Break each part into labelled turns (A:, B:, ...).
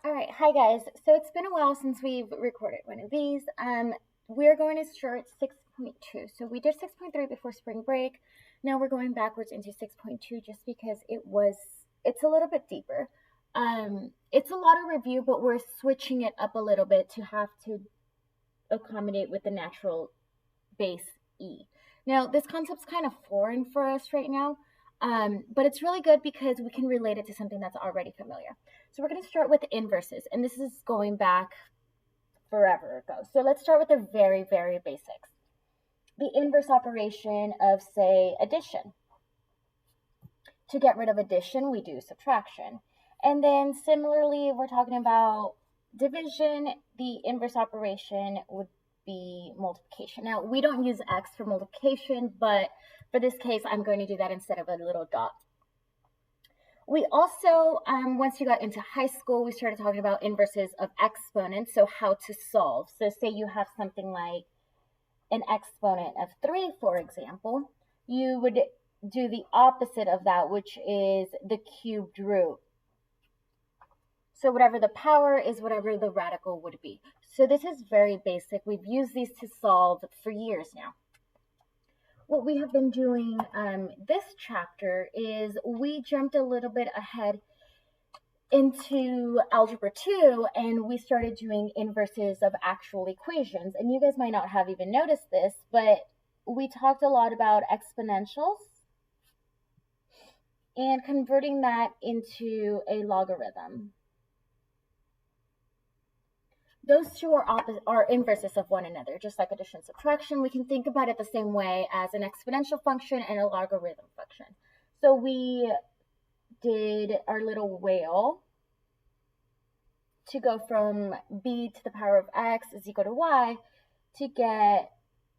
A: All right, hi guys. So it's been a while since we've recorded one of these. We're going to start 6.2. So we did 6.3 before spring break. Now we're going backwards into 6.2 just because it's a little bit deeper. It's a lot of review, but we're switching it up a little bit to have to accommodate with the natural base E. Now, this concept's kind of foreign for us right now, but it's really good because we can relate it to something that's already familiar. So we're going to start with inverses, and this is going back forever ago. So let's start with the very, very basics. The inverse operation of, say, addition. To get rid of addition, we do subtraction. And then similarly, we're talking about division. The inverse operation would be multiplication. Now, we don't use x for multiplication, but for this case, I'm going to do that instead of a little dot. We also, once you got into high school, we started talking about inverses of exponents, so how to solve. So say you have something like an exponent of 3, for example, you would do the opposite of that, which is the cubed root. So whatever the power is, whatever the radical would be. So this is very basic. We've used these to solve for years now. What we have been doing this chapter is we jumped a little bit ahead into Algebra 2, and we started doing inverses of actual equations. And you guys might not have even noticed this, but we talked a lot about exponentials and converting that into a logarithm. Those two are inverses of one another, just like addition and subtraction. We can think about it the same way as an exponential function and a logarithm function. So we did our little whale to go from b to the power of x is equal to y to get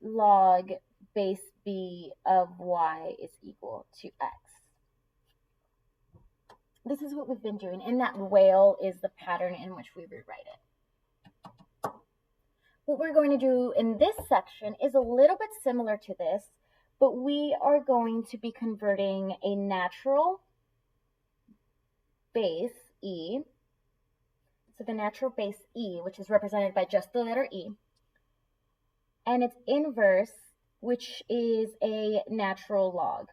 A: log base b of y is equal to x. This is what we've been doing, and that whale is the pattern in which we rewrite it. What we're going to do in this section is a little bit similar to this, but we are going to be converting a natural base e, so the natural base e, which is represented by just the letter e, and its inverse, which is a natural log.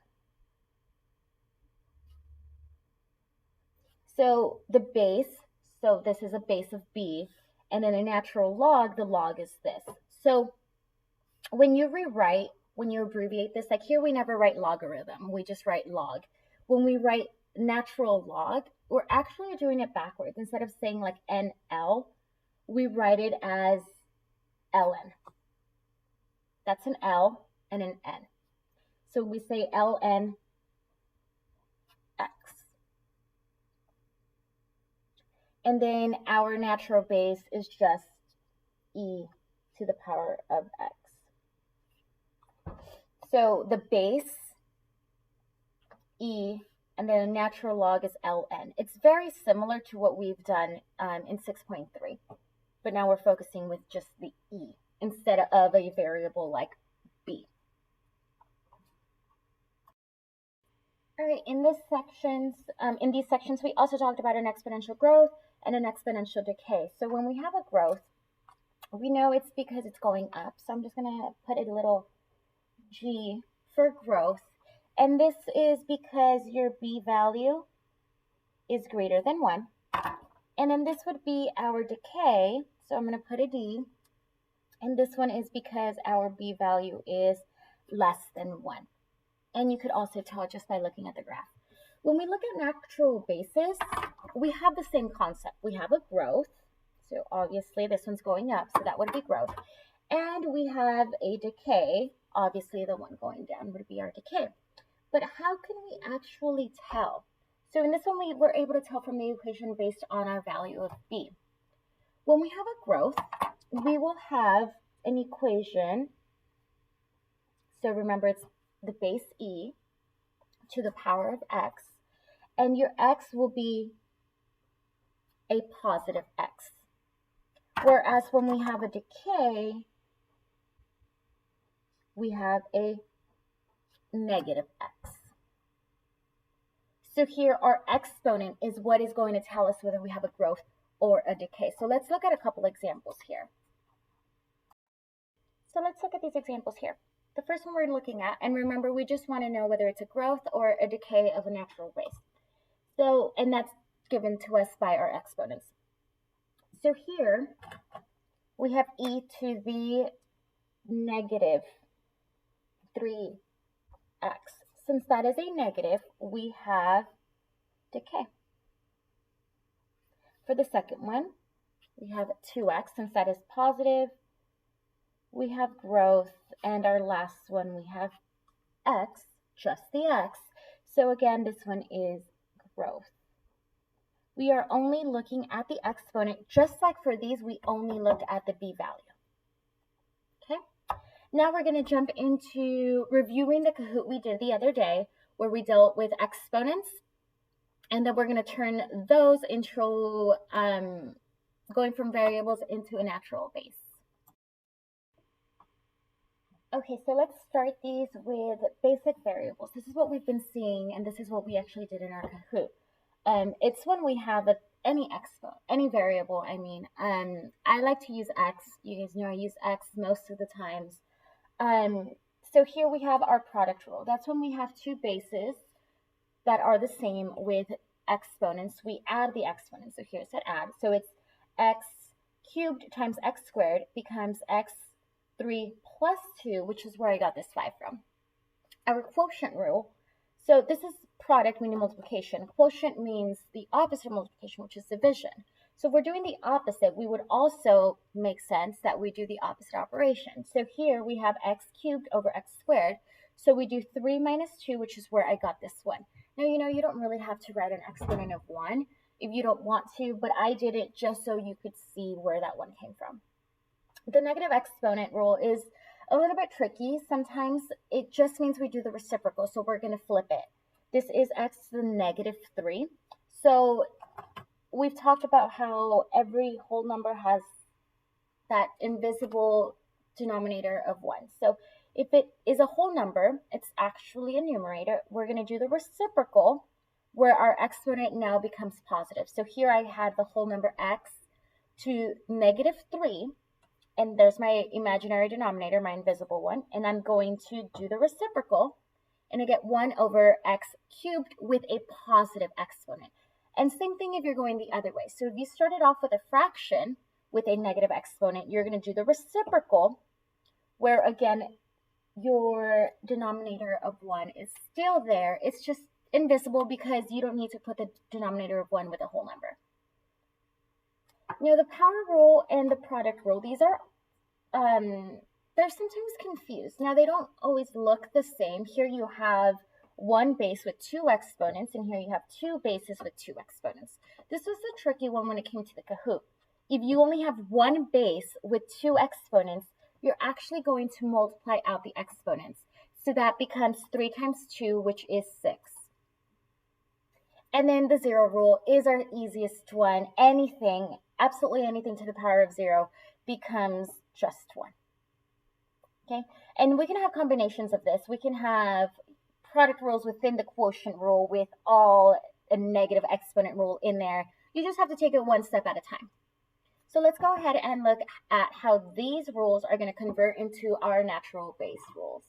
A: So the base, so this is a base of b, and then a natural log, the log is this. So when you rewrite, when you abbreviate this, like here we never write logarithm, we just write log. When we write natural log, we're actually doing it backwards. Instead of saying like NL, we write it as ln. That's an L and an N. So we say ln x. And then our natural base is just e to the power of x. So the base, e, and then a natural log is ln. It's very similar to what we've done in 6.3, but now we're focusing with just the e instead of a variable like b. All right, in these sections, we also talked about an exponential growth and an exponential decay. So when we have a growth, we know it's because it's going up. So I'm just going to put a little g for growth. And this is because your b value is greater than 1. And then this would be our decay. So I'm going to put a d. And this one is because our b value is less than 1. And you could also tell just by looking at the graph. When we look at natural bases, we have the same concept. We have a growth. So obviously this one's going up, so that would be growth. And we have a decay. Obviously the one going down would be our decay. But how can we actually tell? So in this one, we were able to tell from the equation based on our value of b. When we have a growth, we will have an equation. So remember, it's the base e to the power of x, and your x will be a positive x. Whereas when we have a decay, we have a negative x. So here our exponent is what is going to tell us whether we have a growth or a decay. So let's look at a couple examples here. So let's look at these examples here. The first one we're looking at, and remember, we just want to know whether it's a growth or a decay of a natural base. So, and that's given to us by our exponents. So here we have e to the negative 3x. Since that is a negative, we have decay. For the second one, we have 2x. Since that is positive, we have growth. And our last one, we have x, just the x. So again, this one is growth. We are only looking at the exponent. Just like for these, we only look at the b value. Okay? Now we're going to jump into reviewing the Kahoot we did the other day, where we dealt with exponents, and then we're going to turn those into going from variables into a natural base. Okay, so let's start these with basic variables. This is what we've been seeing, and this is what we actually did in our Kahoot. It's when we have any variable. I like to use x. You guys know I use x most of the times. So here we have our product rule. That's when we have two bases that are the same with exponents. We add the exponents. So here it said add. So it's x cubed times x squared becomes x3 plus 2, which is where I got this 5 from. Our quotient rule. So this is product meaning multiplication. Quotient means the opposite of multiplication, which is division. So if we're doing the opposite, we would also make sense that we do the opposite operation. So here we have x cubed over x squared. So we do 3 minus 2, which is where I got this one. Now, you don't really have to write an exponent of 1 if you don't want to, but I did it just so you could see where that one came from. The negative exponent rule is a little bit tricky. Sometimes it just means we do the reciprocal, so we're going to flip it. This is x to the negative 3. So we've talked about how every whole number has that invisible denominator of 1. So if it is a whole number, it's actually a numerator. We're going to do the reciprocal, where our exponent now becomes positive. So here I had the whole number x to negative 3. And there's my imaginary denominator, my invisible one, and I'm going to do the reciprocal, and I get 1 over x cubed with a positive exponent. And same thing if you're going the other way. So if you started off with a fraction with a negative exponent, you're going to do the reciprocal, where again, your denominator of 1 is still there. It's just invisible because you don't need to put the denominator of 1 with a whole number. Now, the power rule and the product rule, these are, they're sometimes confused. Now, they don't always look the same. Here you have one base with 2 exponents, and here you have 2 bases with 2 exponents. This was a tricky one when it came to the Kahoot. If you only have one base with 2 exponents, you're actually going to multiply out the exponents. So that becomes 3 times 2, which is 6. And then the 0 rule is our easiest one. Anything, absolutely anything to the power of 0 becomes just 1. Okay, and we can have combinations of this. We can have product rules within the quotient rule with all a negative exponent rule in there. You just have to take it one step at a time. So let's go ahead and look at how these rules are going to convert into our natural base rules.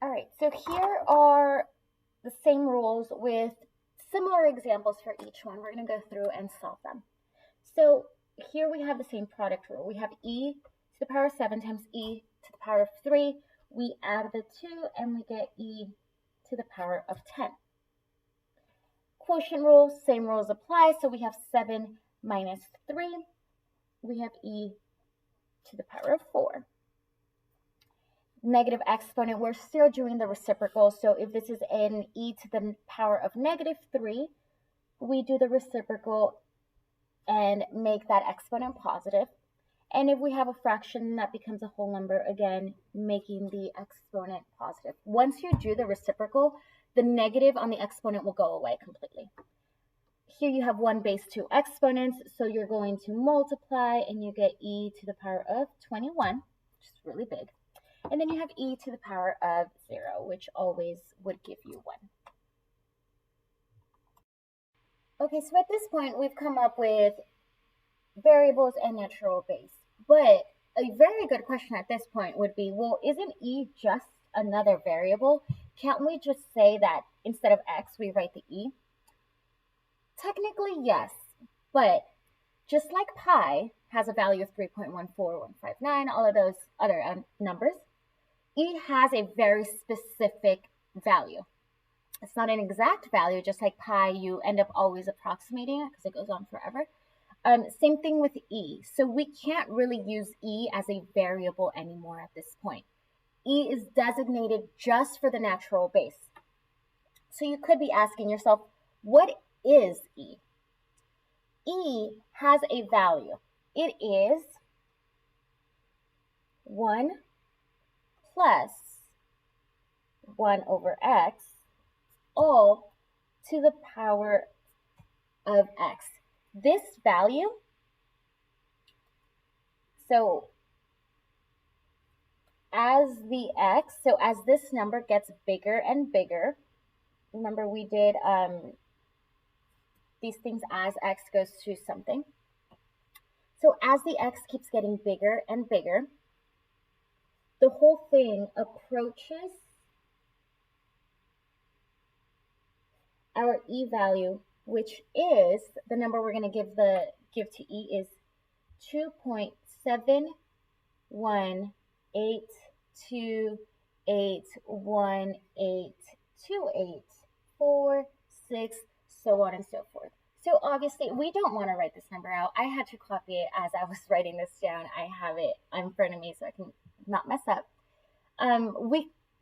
A: All right, so here are the same rules with similar examples for each one. We're going to go through and solve them. So here we have the same product rule. We have e to the power of 7 times e to the power of 3. We add the 2 and we get e to the power of 10. Quotient rule, same rules apply. So we have 7 minus 3. We have e to the power of 4. Negative exponent, we're still doing the reciprocal. So if this is an e to the power of negative 3, we do the reciprocal and make that exponent positive. And if we have a fraction, that becomes a whole number, again, making the exponent positive. Once you do the reciprocal, the negative on the exponent will go away completely. Here you have one base, 2 exponents, so you're going to multiply and you get e to the power of 21, which is really big. And then you have e to the power of 0, which always would give you 1. Okay, so at this point, we've come up with variables and natural base. But a very good question at this point would be, well, isn't e just another variable? Can't we just say that instead of x, we write the e? Technically, yes, but just like pi has a value of 3.14159, all of those other numbers, e has a very specific value. It's not an exact value, just like pi, you end up always approximating it because it goes on forever. Same thing with e. So we can't really use e as a variable anymore at this point. E is designated just for the natural base. So you could be asking yourself, what is e? E has a value. It is 1 plus 1 over x, all to the power of x. This value, so as this number gets bigger and bigger, remember we did these things as x goes to something. So as the x keeps getting bigger and bigger, the whole thing approaches our e value, which is the number we're going to give to e is 2.718288182846, so on and so forth. So obviously we don't want to write this number out. I had to copy it as I was writing this down. I have it in front of me so I can not mess up.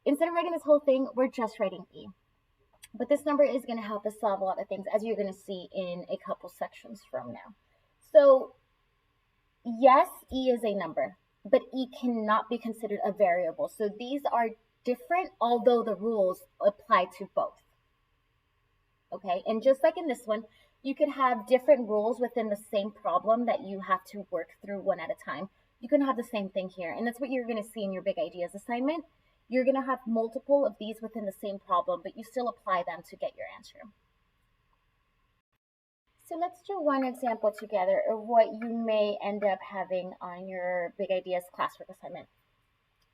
A: Instead of writing this whole thing, we're just writing e. But this number is going to help us solve a lot of things, as you're going to see in a couple sections from now. So yes, e is a number, but e cannot be considered a variable. So these are different, although the rules apply to both. Okay, and just like in this one, you could have different rules within the same problem that you have to work through one at a time. You can have the same thing here, and that's what you're going to see in your big ideas assignment. You're going to have multiple of these within the same problem, but you still apply them to get your answer. So let's do one example together of what you may end up having on your big ideas classwork assignment.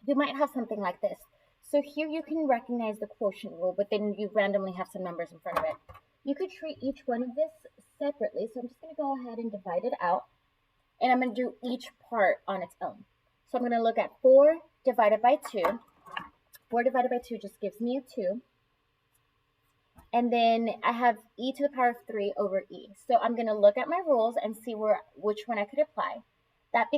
A: You might have something like this. So here you can recognize the quotient rule, but then you randomly have some numbers in front of it. You could treat each one of this separately. So I'm just going to go ahead and divide it out. And I'm going to do each part on its own. So I'm going to look at 4 divided by 2. 4 divided by 2 just gives me a 2. And then I have e to the power of 3 over e. So I'm going to look at my rules and see which one I could apply. That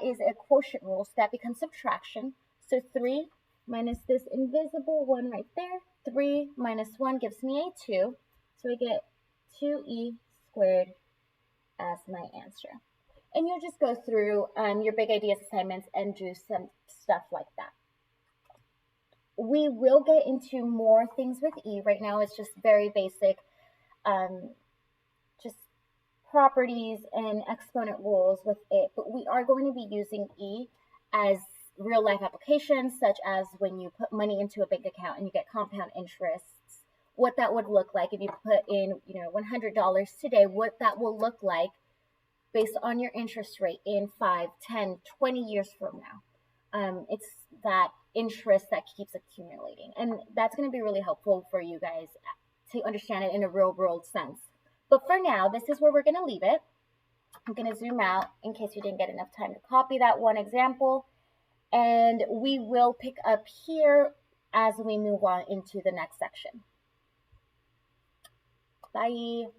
A: is a quotient rule, so that becomes subtraction. So 3 minus this invisible 1 right there. 3 minus 1 gives me a 2. So I get 2e squared as my answer. And you'll just go through your big ideas assignments and do some stuff like that. We will get into more things with e. Right now it's just very basic, just properties and exponent rules with it. But we are going to be using e as real life applications, such as when you put money into a bank account and you get compound interests, what that would look like if you put in, $100 today, what that will look like based on your interest rate in 5, 10, 20 years from now. It's that interest that keeps accumulating. And that's going to be really helpful for you guys to understand it in a real world sense. But for now, this is where we're going to leave it. I'm going to zoom out in case you didn't get enough time to copy that one example. And we will pick up here as we move on into the next section. Bye.